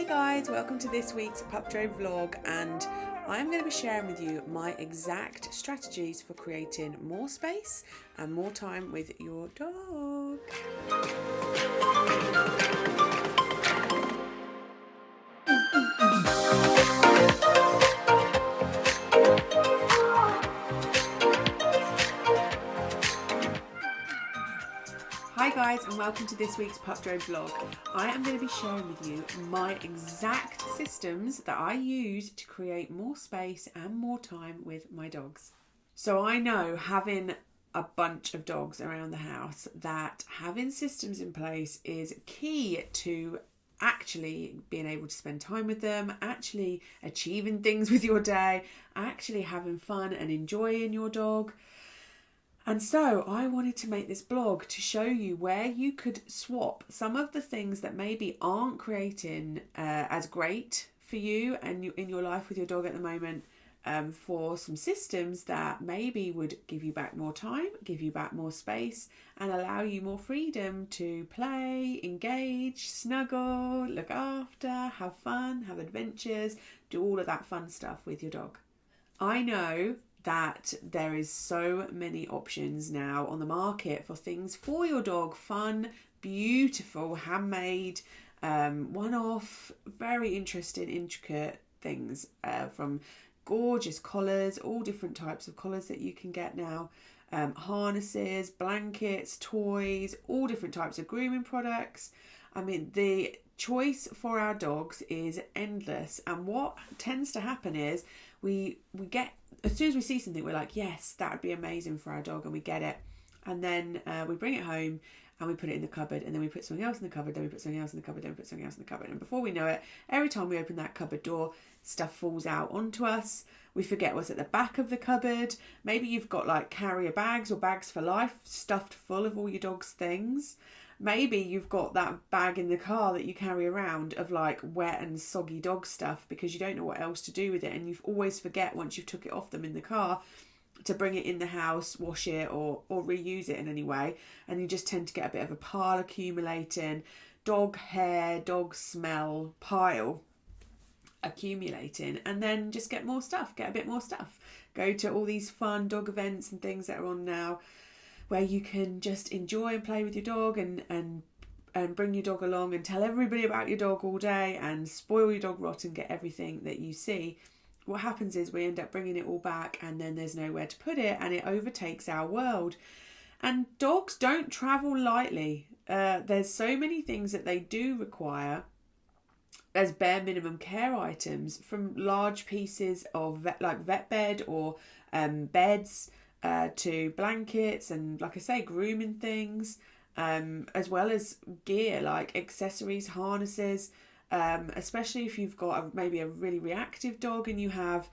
Hey guys, welcome to this week's Pup Drove vlog, and I'm going to be sharing with you my exact strategies for creating more space and more time with your dog. Hi guys, and welcome to this week's Pup Drove vlog. I am going to be sharing with you my exact systems that I use to create more space and more time with my dogs. So I know, having a bunch of dogs around the house, that having systems in place is key to actually being able to spend time with them, actually achieving things with your day, actually having fun and enjoying your dog. And so I wanted to make this blog to show you where you could swap some of the things that maybe aren't creating as great for you and in your life with your dog at the moment, for some systems that maybe would give you back more time, give you back more space, and allow you more freedom to play, engage, snuggle, look after, have fun, have adventures, do all of that fun stuff with your dog. I know that there is so many options now on the market for things for your dog. Fun, beautiful, handmade, one-off, very interesting, intricate things, from gorgeous collars, all different types of collars that you can get now, harnesses, blankets, toys, all different types of grooming products. I mean, the choice for our dogs is endless, and what tends to happen is we get, as soon as we see something, we're like, yes, that would be amazing for our dog, and we get it, and then we bring it home and we put it in the cupboard, and then we put something else in the cupboard, then we put something else in the cupboard, then we put something else in the cupboard, and before we know it, every time we open that cupboard door, stuff falls out onto us. We forget what's at the back of the cupboard. Maybe you've got like carrier bags or bags for life stuffed full of all your dog's things. Maybe you've got that bag in the car that you carry around of like wet and soggy dog stuff because you don't know what else to do with it, and you always forget once you've took it off them in the car to bring it in the house, wash it or reuse it in any way, and you just tend to get a bit of a pile accumulating, dog hair, dog smell pile accumulating, and then just get more stuff, get a bit more stuff. Go to all these fun dog events and things that are on now, where you can just enjoy and play with your dog and bring your dog along and tell everybody about your dog all day and spoil your dog rot and get everything that you see. What happens is we end up bringing it all back, and then there's nowhere to put it, and it overtakes our world. And dogs don't travel lightly. There's so many things that they do require as bare minimum care items, from large pieces of vet bed or beds, to blankets and, like I say, grooming things, as well as gear like accessories, harnesses, especially if you've got maybe a really reactive dog and you have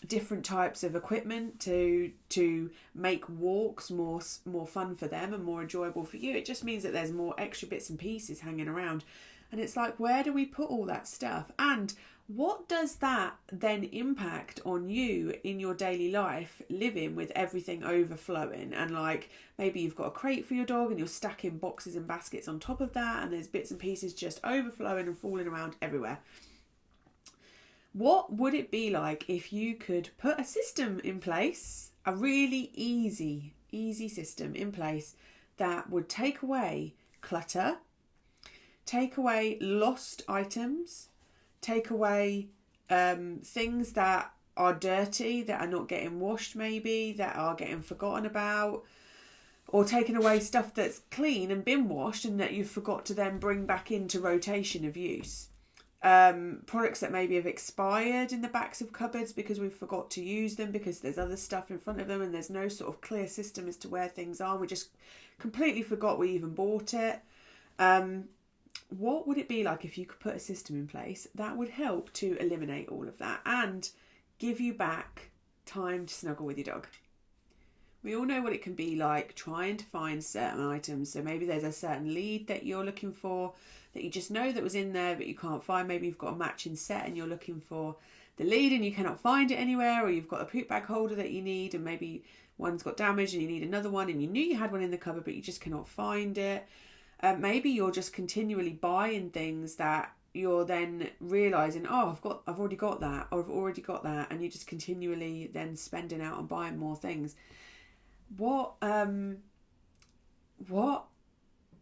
different types of equipment to make walks more fun for them and more enjoyable for you. It just means that there's more extra bits and pieces hanging around, and it's like, where do we put all that stuff, and what does that then impact on you in your daily life, living with everything overflowing? And like, maybe you've got a crate for your dog and you're stacking boxes and baskets on top of that, and there's bits and pieces just overflowing and falling around everywhere. What would it be like if you could put a system in place, a really easy system in place that would take away clutter, take away lost items, take away things that are dirty, that are not getting washed, maybe that are getting forgotten about, or taking away stuff that's clean and been washed and that you forgot to then bring back into rotation of use. Products that maybe have expired in the backs of cupboards because we forgot to use them because there's other stuff in front of them and there's no sort of clear system as to where things are. We just completely forgot we even bought it. What would it be like if you could put a system in place that would help to eliminate all of that and give you back time to snuggle with your dog? We all know what it can be like trying to find certain items. So maybe there's a certain lead that you're looking for that you just know that was in there but you can't find. Maybe you've got a matching set and you're looking for the lead and you cannot find it anywhere, or you've got a poop bag holder that you need and maybe one's got damaged and you need another one, and you knew you had one in the cupboard but you just cannot find it. Maybe you're just continually buying things that you're then realizing, oh, I've already got that, or I've already got that, and you're just continually then spending out and buying more things. What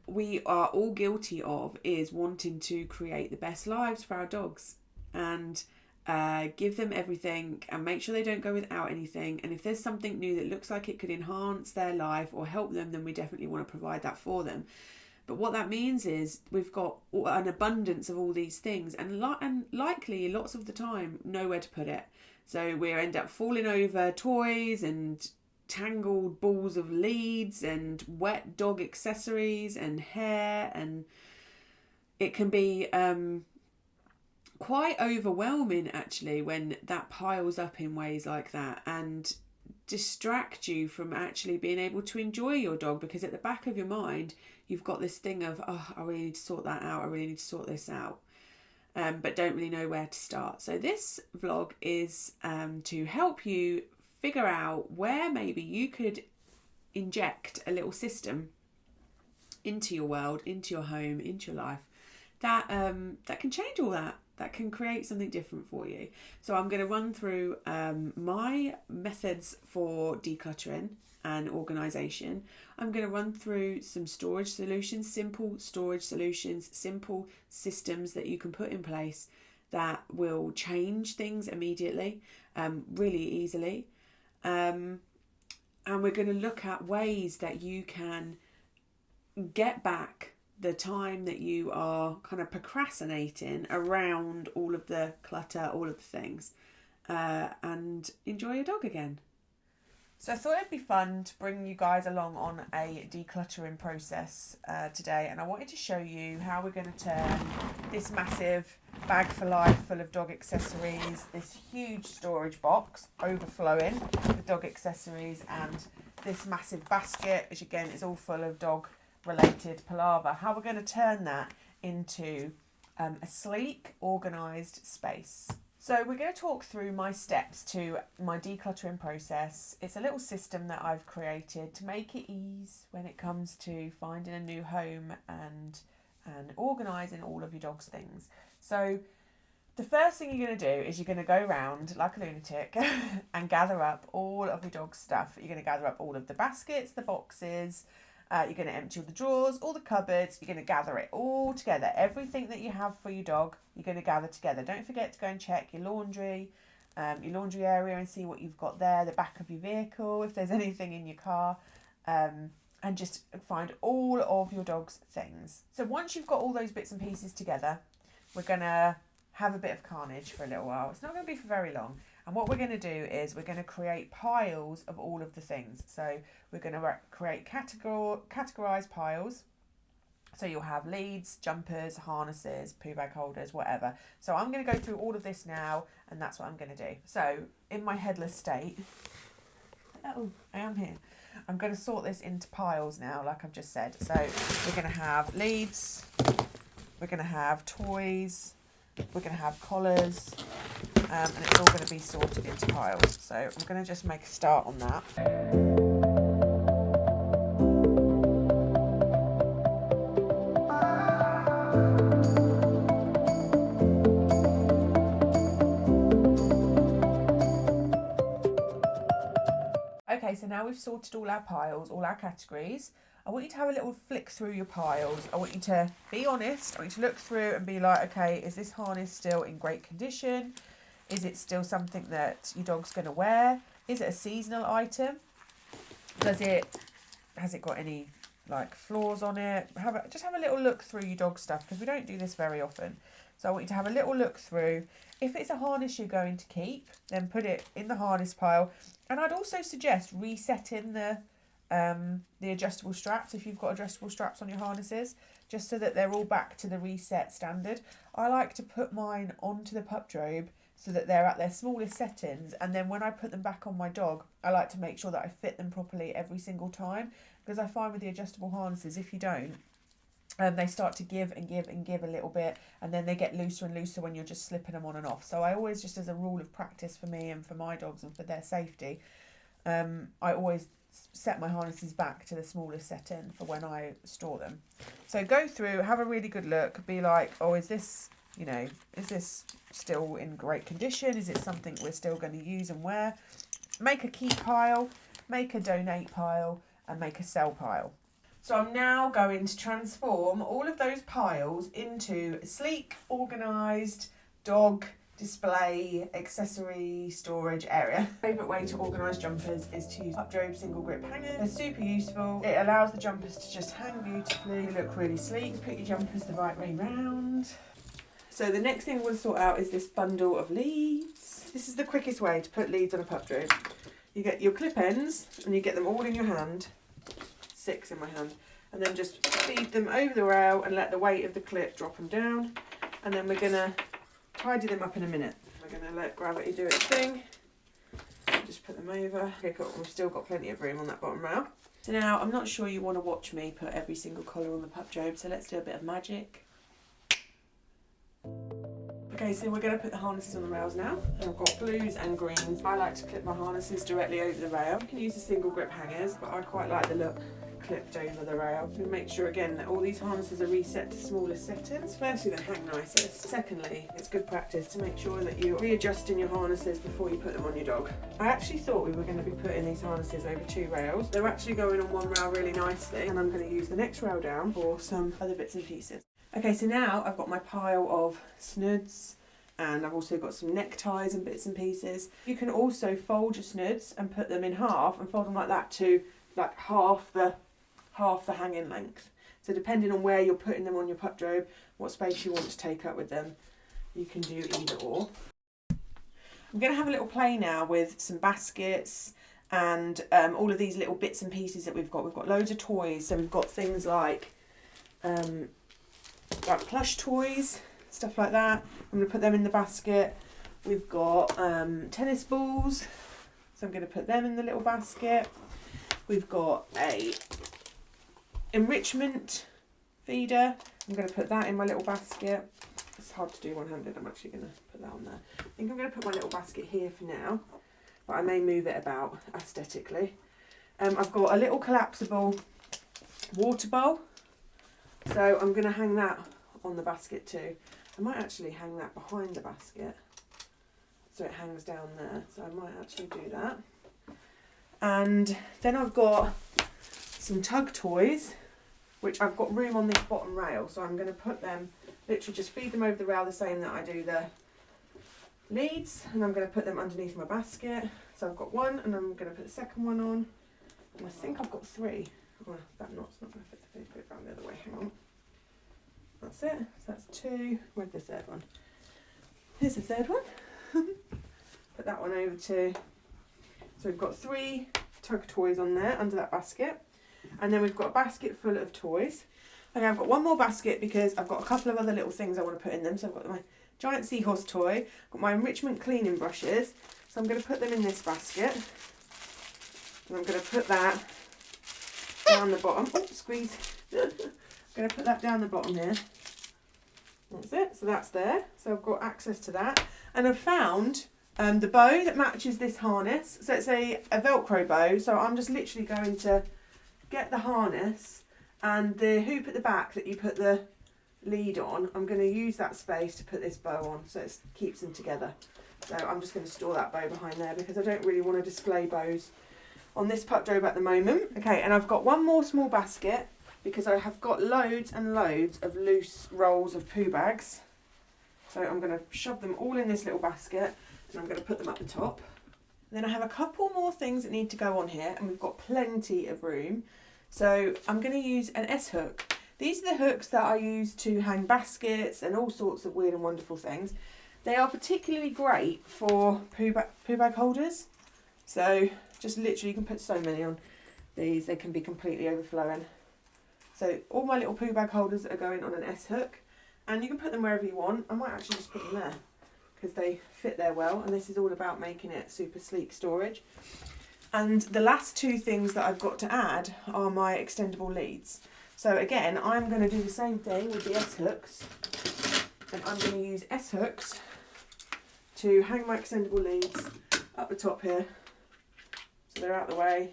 we are all guilty of is wanting to create the best lives for our dogs and give them everything and make sure they don't go without anything. And if there's something new that looks like it could enhance their life or help them, then we definitely want to provide that for them. But what that means is we've got an abundance of all these things, and likely lots of the time nowhere to put it. So we end up falling over toys and tangled balls of leads and wet dog accessories and hair, and it can be quite overwhelming actually when that piles up in ways like that, and distract you from actually being able to enjoy your dog, because at the back of your mind you've got this thing of, oh, I really need to sort that out, I really need to sort this out, but don't really know where to start. So this vlog is to help you figure out where maybe you could inject a little system into your world, into your home, into your life that can change all that can create something different for you. So I'm going to run through my methods for decluttering and organisation. I'm going to run through some storage solutions, simple storage solutions, simple systems that you can put in place that will change things immediately, really easily. And we're going to look at ways that you can get back the time that you are kind of procrastinating around all of the clutter, all of the things, and enjoy your dog again. So I thought it'd be fun to bring you guys along on a decluttering process today, and I wanted to show you how we're going to turn this massive bag for life full of dog accessories, this huge storage box overflowing with dog accessories, and this massive basket, which again is all full of dog related palaver, how we're going to turn that into a sleek, organised space. So we're going to talk through my steps to my decluttering process. It's a little system that I've created to make it ease when it comes to finding a new home and organising all of your dog's things. So the first thing you're going to do is you're going to go around like a lunatic and gather up all of your dog's stuff. You're going to gather up all of the baskets, the boxes, you're going to empty all the drawers, all the cupboards. You're going to gather it all together. Everything that you have for your dog, you're going to gather together. Don't forget to go and check your laundry area and see what you've got there, the back of your vehicle, if there's anything in your car, and just find all of your dog's things. So once you've got all those bits and pieces together, we're going to have a bit of carnage for a little while. It's not going to be for very long. And what we're going to do is we're going to create piles of all of the things. So we're going to create categorised piles. So you'll have leads, jumpers, harnesses, poo bag holders, whatever. So I'm going to go through all of this now, and that's what I'm going to do. So in my headless state, oh, I am here. I'm going to sort this into piles now, like I've just said. So we're going to have leads, we're going to have toys, we're going to have collars, and it's all going to be sorted into piles. So I'm going to just make a start on that. Okay, so now we've sorted all our piles, all our categories. I want you to have a little flick through your piles. I want you to be honest. I want you to look through and be like, okay, is this harness still in great condition? Is it still something that your dog's going to wear? Is it a seasonal item? Has it got any like flaws on it? Just have a little look through your dog stuff, because we don't do this very often. So I want you to have a little look through. If it's a harness you're going to keep, then put it in the harness pile. And I'd also suggest resetting the adjustable straps, if you've got adjustable straps on your harnesses, just so that they're all back to the reset standard. I like to put mine onto the pup drobe so that they're at their smallest settings, and then when I put them back on my dog, I like to make sure that I fit them properly every single time, because I find with the adjustable harnesses, if you don't, they start to give and give and give a little bit, and then they get looser and looser when you're just slipping them on and off. So I always, just as a rule of practice for me and for my dogs and for their safety, I always set my harnesses back to the smallest setting for when I store them. So go through, have a really good look, be like, oh, is this you know, is this still in great condition? Is it something we're still going to use and wear? Make a keep pile, make a donate pile, and make a sell pile. So I'm now going to transform all of those piles into a sleek, organised dog display accessory storage area. Favourite way to organise jumpers is to use Updrobe single grip hangers. They're super useful. It allows the jumpers to just hang beautifully, look really sleek. Put your jumpers the right way round. So the next thing we'll sort out is this bundle of leads. This is the quickest way to put leads on a pup drobe. You get your clip ends and you get them all in your hand. 6 in my hand. And then just feed them over the rail and let the weight of the clip drop them down. And then we're going to tidy them up in a minute. We're going to let gravity do its thing. Just put them over. Okay, cool. We've still got plenty of room on that bottom rail. So now I'm not sure you want to watch me put every single collar on the pup drobe, so let's do a bit of magic. Okay, so we're going to put the harnesses on the rails now. And I've got blues and greens. I like to clip my harnesses directly over the rail. You can use the single grip hangers, but I quite like the look clipped over the rail. We make sure again that all these harnesses are reset to smaller settings. Firstly, they hang nicest. Secondly, it's good practice to make sure that you're readjusting your harnesses before you put them on your dog. I actually thought we were going to be putting these harnesses over 2 rails. They're actually going on 1 rail really nicely, and I'm going to use the next rail down for some other bits and pieces. Okay, so now I've got my pile of snuds, and I've also got some neckties and bits and pieces. You can also fold your snuds and put them in half and fold them like that to like half the hanging length. So depending on where you're putting them on your pup drobe, what space you want to take up with them, you can do either or. I'm going to have a little play now with some baskets and all of these little bits and pieces that we've got. We've got loads of toys, so we've got things like plush toys, stuff like that. I'm going to put them in the basket. We've got tennis balls, so I'm going to put them in the little basket. We've got a enrichment feeder. I'm going to put that in my little basket. It's hard to do one-handed. I'm actually going to put that on there. I think I'm going to put my little basket here for now, but I may move it about aesthetically. I've got a little collapsible water bowl, so I'm going to hang that on the basket too. I might actually hang that behind the basket so it hangs down there, so I might actually do that. And then I've got some tug toys, which I've got room on this bottom rail, so I'm going to put them, literally just feed them over the rail the same that I do the leads, and I'm going to put them underneath my basket. So I've got 1, and I'm going to put the second one on, and I think I've got 3. Oh, that knot's not going to fit the thing, put it round the other way, hang on. That's it, so that's 2. Where's the third one? Here's the third one. Put that one over too. So we've got 3 tug toys on there under that basket. And then we've got a basket full of toys. Okay, I've got 1 more basket because I've got a couple of other little things I want to put in them. So I've got my giant seahorse toy, I've got my enrichment cleaning brushes. So I'm going to put them in this basket. And I'm going to put that down the bottom. Oh, squeeze. I'm going to put that down the bottom here. That's it, so that's there. So I've got access to that. And I've found the bow that matches this harness. So it's a Velcro bow. So I'm just literally going to get the harness and the hoop at the back that you put the lead on. I'm going to use that space to put this bow on so it keeps them together. So I'm just going to store that bow behind there because I don't really want to display bows on this pup drobe at the moment. Okay, and I've got 1 more small basket because I have got loads and loads of loose rolls of poo bags. So I'm going to shove them all in this little basket and I'm going to put them up the top. And then I have a couple more things that need to go on here and we've got plenty of room. So I'm going to use an S-hook. These are the hooks that I use to hang baskets and all sorts of weird and wonderful things. They are particularly great for poo bag holders. So just literally you can put so many on these, they can be completely overflowing. So all my little poo bag holders are going on an S-hook and you can put them wherever you want. I might actually just put them there because they fit there well, and this is all about making it super sleek storage. And the last 2 things that I've got to add are my extendable leads. So again, I'm going to do the same thing with the S-hooks, and I'm going to use S-hooks to hang my extendable leads up the top here, so they're out of the way.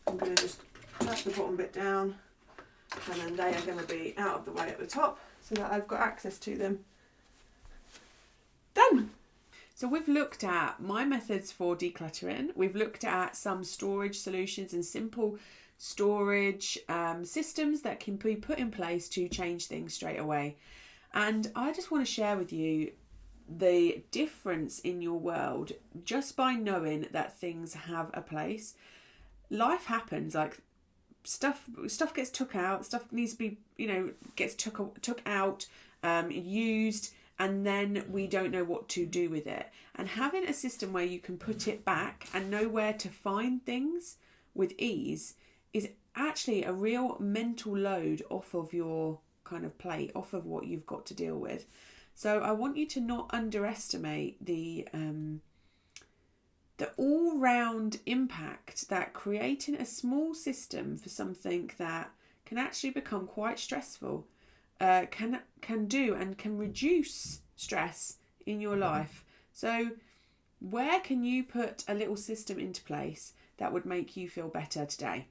I'm going to just tap the bottom bit down and then they are going to be out of the way at the top so that I've got access to them. Done! So we've looked at my methods for decluttering. We've looked at some storage solutions and simple storage systems that can be put in place to change things straight away. And I just want to share with you the difference in your world just by knowing that things have a place. Life happens, like stuff gets took out, stuff needs to be, gets took out, used, and then we don't know what to do with it. And having a system where you can put it back and know where to find things with ease is actually a real mental load off of your kind of plate, off of what you've got to deal with. So I want you to not underestimate the all-round impact that creating a small system for something that can actually become quite stressful can do, and can reduce stress in your life. So where can you put a little system into place that would make you feel better today,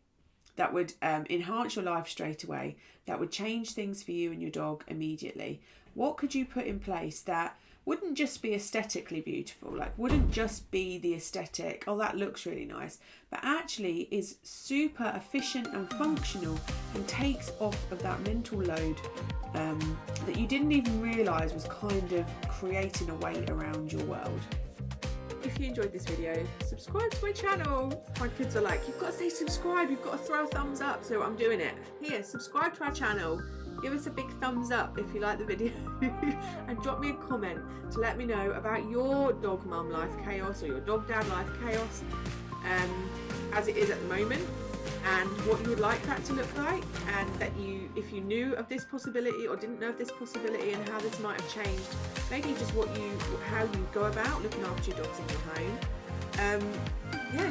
that would enhance your life straight away, that would change things for you and your dog immediately? What could you put in place that wouldn't just be aesthetically beautiful, like wouldn't just be the aesthetic, oh that looks really nice, but actually is super efficient and functional and takes off of that mental load that you didn't even realise was kind of creating a weight around your world. If you enjoyed this video, subscribe to my channel. My kids are like, you've got to say subscribe, you've got to throw a thumbs up, so I'm doing it. Here, subscribe to our channel. Give us a big thumbs up if you like the video and drop me a comment to let me know about your dog mum life chaos or your dog dad life chaos as it is at the moment, and what you would like that to look like, and that if you knew of this possibility or didn't know of this possibility and how this might have changed maybe just how you go about looking after your dogs in your home. Yeah,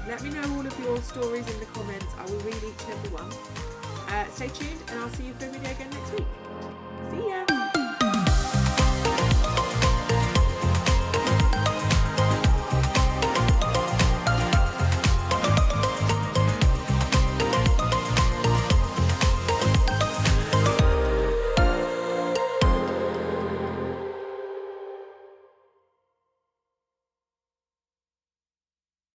let me know all of your stories in the comments. I will read each and every one. Stay tuned and I'll see you for a video again next week. See ya!